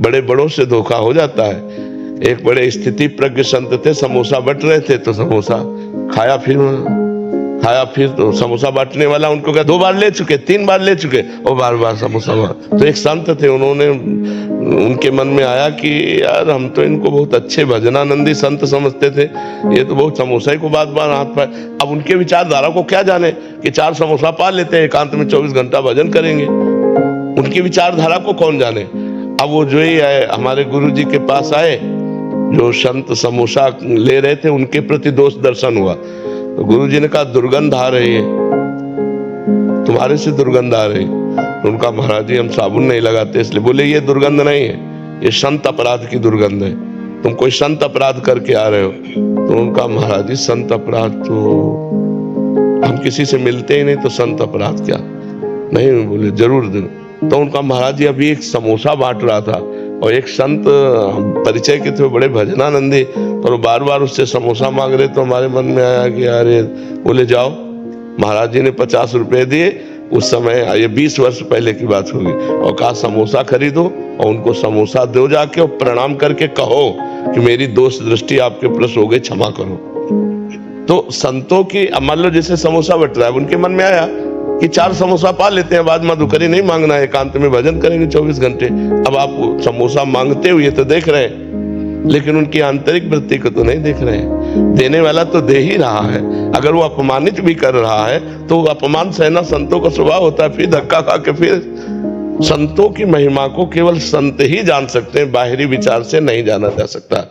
बड़े बड़ों से धोखा हो जाता है। एक बड़े स्थिति प्रज्ञ संत थे, समोसा बट रहे थे तो समोसा खाया, फिर तो समोसा बांटने वाला उनको कहा 2 बार ले चुके, 3 बार ले चुके, और बार बार समोसा। तो एक संत थे, उनके मन में आया कि यार हम तो इनको बहुत अच्छे भजनानंदी संत समझते थे, ये तो बहुत समोसा ही को बार बार हाथ पाए। अब उनके विचारधारा को क्या जाने कि 4 समोसा पा लेते हैं, एकांत में 24 घंटा भजन करेंगे, उनकी विचारधारा को कौन जाने। अब वो जो ही आए हमारे गुरु जी के पास आए, जो संत समोसा ले रहे थे उनके प्रति दोष दर्शन हुआ। तो गुरु जी ने कहा दुर्गंध आ रही है, तुम्हारे से दुर्गंध आ रही। तो उनका महाराज जी हम साबुन नहीं लगाते इसलिए। बोले ये दुर्गंध नहीं है, ये संत अपराध की दुर्गंध है, तुम कोई संत अपराध करके आ रहे हो। तो उनका महाराज जी संत अपराध तो हम किसी से मिलते ही नहीं, तो संत अपराध क्या। नहीं, बोले जरूर। तो उनका महाराज जी अभी एक समोसा बांट रहा था और एक संत परिचय के थे, बड़े भजनानंदी, और बार बार उससे समोसा मांग रहे। तो हमारे मन में आया कि अरे, बोले जाओ। महाराज जी ने 50 रुपए दिए, उस समय ये 20 वर्ष पहले की बात होगी, और कहा समोसा खरीदो और उनको समोसा दो जाके, और प्रणाम करके कहो कि मेरी दोष दृष्टि आपके प्रति हो गई, क्षमा करो। तो संतों की मान लो जैसे समोसा बट रहा है, उनके मन में आया कि 4 समोसा पा लेते हैं, बाद मधुकरी नहीं मांगना है, एकांत में भजन करेंगे 24 घंटे। अब आप समोसा मांगते हुए तो देख रहे हैं, लेकिन उनकी आंतरिक वृत्ति को तो नहीं देख रहे हैं। देने वाला तो दे ही रहा है, अगर वो अपमानित भी कर रहा है तो अपमान सहना संतों का स्वभाव होता है। फिर धक्का खा के फिर संतों की महिमा को केवल संत ही जान सकते हैं, बाहरी विचार से नहीं जाना जा सकता।